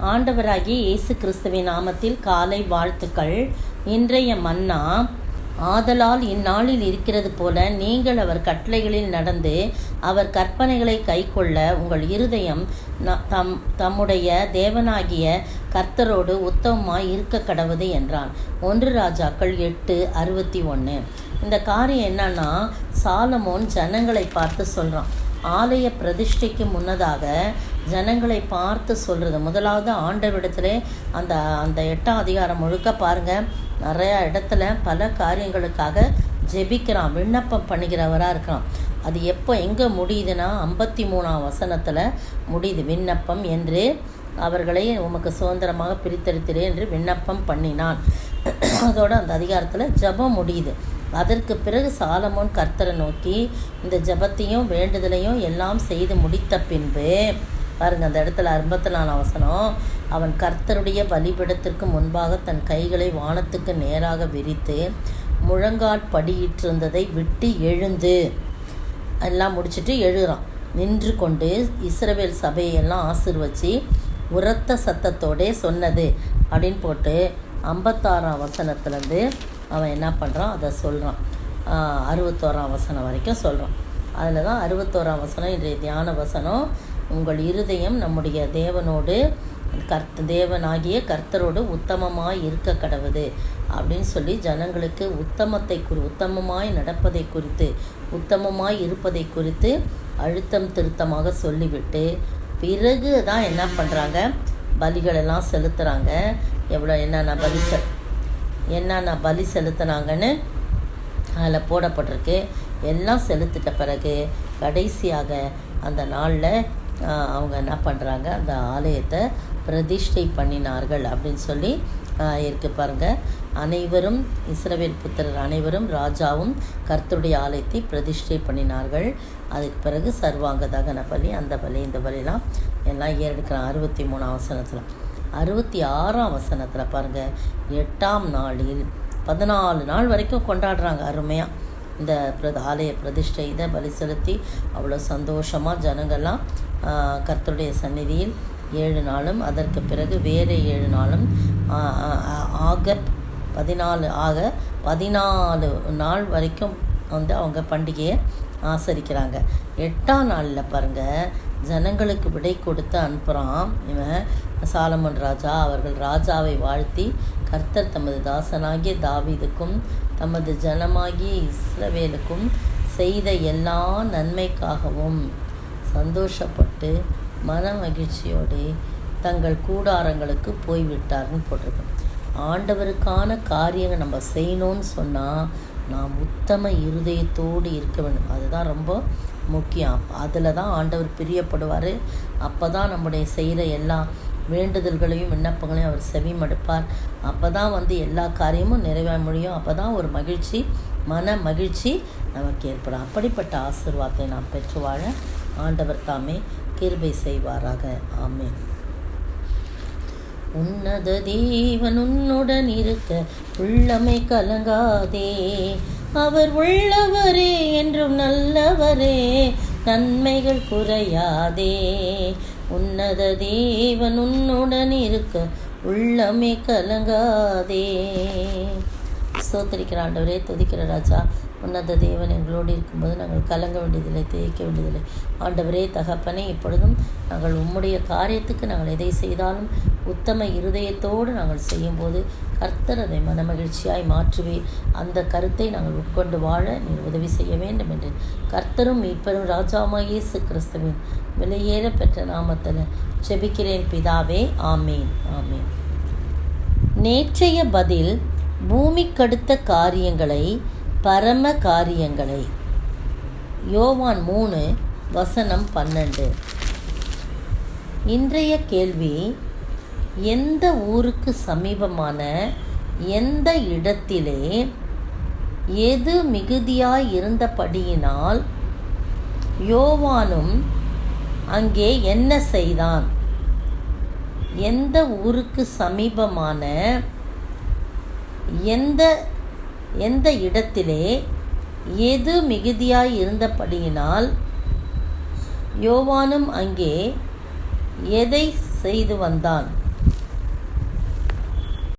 ஆண்டவராகிய இயேசு கிறிஸ்துவின் நாமத்தில் காலை வாழ்த்துக்கள். இன்றைய மன்னா, ஆதலால் இந்நாளில் இருக்கிறது போல நீங்கள் அவர் கட்டளைகளில் நடந்து அவர் கற்பனைகளை கைக்கொள்ள உங்கள் இருதயம் தம்முடைய தேவனாகிய கர்த்தரோடு உத்தமமாய் இருக்க கடவுது என்றான். 1 ராஜாக்கள் 8:61. இந்த காரியம் என்னன்னா, சாலமோன் ஜனங்களை பார்த்து சொல்கிறான். ஆலய பிரதிஷ்டைக்கு முன்னதாக ஜனங்களை பார்த்து சொல்கிறது. முதலாவது ஆண்டவரிடத்துல அந்த 8ஆம் அதிகாரம் முழுக்க பாருங்கள், நிறையா இடத்துல பல காரியங்களுக்காக ஜெபிக்கிறான், விண்ணப்பம் பண்ணுகிறவராக இருக்கிறான். அது எப்போ எங்கே முடியுதுன்னா 53ஆம் வசனத்தில் முடியுது. விண்ணப்பம் என்று அவர்களை உமக்கு சுதந்திரமாக பிரித்தெடுத்திரே என்று விண்ணப்பம் பண்ணினான். அதோடு அந்த அதிகாரத்தில் ஜெபம் முடியுது. அதற்கு பிறகு சாலமோன் கர்த்தரை நோக்கி இந்த ஜெபத்தையும் வேண்டுதலையும் எல்லாம் செய்து முடித்த பின்பு பாருங்கள், அந்த இடத்துல 54ஆம் வசனம், அவன் கர்த்தருடைய பலிபீடத்திற்கு முன்பாக தன் கைகளை வானத்துக்கு நேராக விரித்து முழங்காற்படியிட்டிருந்ததை விட்டு எழுந்து எல்லாம் முடிச்சுட்டு எழுகிறான். நின்று கொண்டு இஸ்ரவேல் சபையெல்லாம் ஆசீர்வச்சு உரத்த சத்தத்தோடே சொன்னது அப்படின்னு போட்டு 56ஆம் வசனத்துலேருந்து அவன் என்ன பண்ணுறான் அதை சொல்கிறான். 61ஆம் வசனம் வரைக்கும் சொல்கிறான். அதில் தான் 61ஆம் வசனம் இன்றைய தியான வசனம். உங்கள் இருதயம் நம்முடைய தேவனோடு தேவனாகிய கர்த்தரோடு உத்தமமாய் இருக்க கடவுது அப்படின்னு சொல்லி ஜனங்களுக்கு உத்தமமாய் நடப்பதை குறித்து, உத்தமமாய் இருப்பதை குறித்து அழுத்தம் திருத்தமாக சொல்லிவிட்டு பிறகு தான் என்ன பண்ணுறாங்க, பலிகளெல்லாம் செலுத்துகிறாங்க. என்னென்ன பலி செலுத்தினாங்கன்னு அதில் போடப்பட்டிருக்கு. எல்லாம் செலுத்திட்ட பிறகு கடைசியாக அந்த நாளில் அவங்க என்ன பண்ணுறாங்க, அந்த ஆலயத்தை பிரதிஷ்டை பண்ணினார்கள் அப்படின்னு சொல்லி இருக்கு பாருங்கள். அனைவரும் இஸ்ரவேல் புத்திரர் அனைவரும் ராஜாவும் கர்த்தருடைய ஆலயத்தை பிரதிஷ்டை பண்ணினார்கள். அதுக்கு பிறகு சர்வாங்க தகன பலி, அந்த பலி இந்த பலிலாம் எல்லாம் ஏறெடுக்கிறான். 63ஆம் வசனத்தில். 66ஆம் வசனத்தில் பாருங்கள், 8ஆம் நாளில் 14 நாள் வரைக்கும் கொண்டாடுறாங்க அருமையாக இந்த ஆலய பிரதிஷ்டை. இதை பலி செலுத்தி அவ்வளோ சந்தோஷமாக ஜனங்கள்லாம் கர்த்தருடைய சந்நிதியில் 7 நாளும், அதற்கு பிறகு வேறு 7 நாளும் ஆகஸ்ட் 14 நாள் வரைக்கும் அவங்க பண்டிகையை ஆசரிக்கிறாங்க. 8ஆம் நாளில் பாருங்கள், ஜனங்களுக்கு விடை கொடுத்து அனுப்புகிறான் இவன் சாலமோன் ராஜா. அவர்கள் ராஜாவை வாழ்த்தி கர்த்தர் தமது தாசனாகிய தாவீதுக்கும் தமது ஜனமாகிய இஸ்ரவேலுக்கும் செய்த எல்லா நன்மைக்காகவும் சந்தோஷப்பட்டு மன மகிழ்ச்சியோடு தங்கள் கூடாரங்களுக்கு போய்விட்டார்னு போட்டிருக்கு. ஆண்டவருக்கான காரியங்கள் நம்ம செய்யணும்னு சொன்னால் நாம் உத்தம இருதயத்தோடு இருக்க வேண்டும். அதுதான் ரொம்ப முக்கியம். அதில் தான் ஆண்டவர் பிரியப்படுவார். அப்போ தான் நம்முடைய செய்கிற எல்லா வேண்டுதல்களையும் விண்ணப்பங்களையும் அவர் செவிமடுப்பார். அப்போ தான் எல்லா காரியமும் நிறைவேற முடியும். அப்போ தான் ஒரு மகிழ்ச்சி, மன மகிழ்ச்சி நமக்கு ஏற்படும். அப்படிப்பட்ட ஆசீர்வாதத்தை நாம் பெற்று வாழ ஆண்டவர் தாமே கிருபை செய்வாராக. ஆமென். உன்னத தேவன் உன்னுடன் இருக்க உள்ளமே கலங்காதே, அவர் உள்ளவரே என்றும் நல்லவரே, நன்மைகள் குறையாதே. உன்னத தேவன் உன்னுடன் இருக்க உள்ளமே கலங்காதே. ஸ்தோத்திரிக்கிற ஆண்டவரே, துதிக்கிற ராஜா, உன்னத தேவன் எங்களோடு இருக்கும்போது நாங்கள் கலங்க வேண்டியதில்லை, தேய்க்க வேண்டியதில்லை. ஆண்டவரே தகப்பனே, இப்பொழுதும் நாங்கள் உம்முடைய காரியத்துக்கு நாங்கள் எதை செய்தாலும் உத்தம இருதயத்தோடு நாங்கள் செய்யும்போது கர்த்தர் அதை மனமகிழ்ச்சியாய் மாற்றுவீர். அந்த கருத்தை நாங்கள் உட்கொண்டு வாழ நீர் உதவி செய்ய வேண்டும் என்று கர்த்தரும் மீட்பரும் ராஜாவாகிய இயேசு கிறிஸ்துவின் விலையேற பெற்ற நாமத்தில் ஜெபிக்கிறேன் பிதாவே. ஆமேன், ஆமேன். நேற்றைய பதில், பூமிக்கடுத்த காரியங்களை, பரம காரியங்களை. யோவான் 3:12. இன்றைய கேள்வி, எந்த ஊருக்கு சமீபமான எந்த இடத்திலே எது மிகுதியாய் இருந்தபடியினால் யோவானும் அங்கே என்ன செய்தான்? எந்த ஊருக்கு சமீபமான எந்த இடத்திலே எது மிகுதியாய் இருந்தபடியினால் யோவானும் அங்கே எதை செய்து வந்தான்?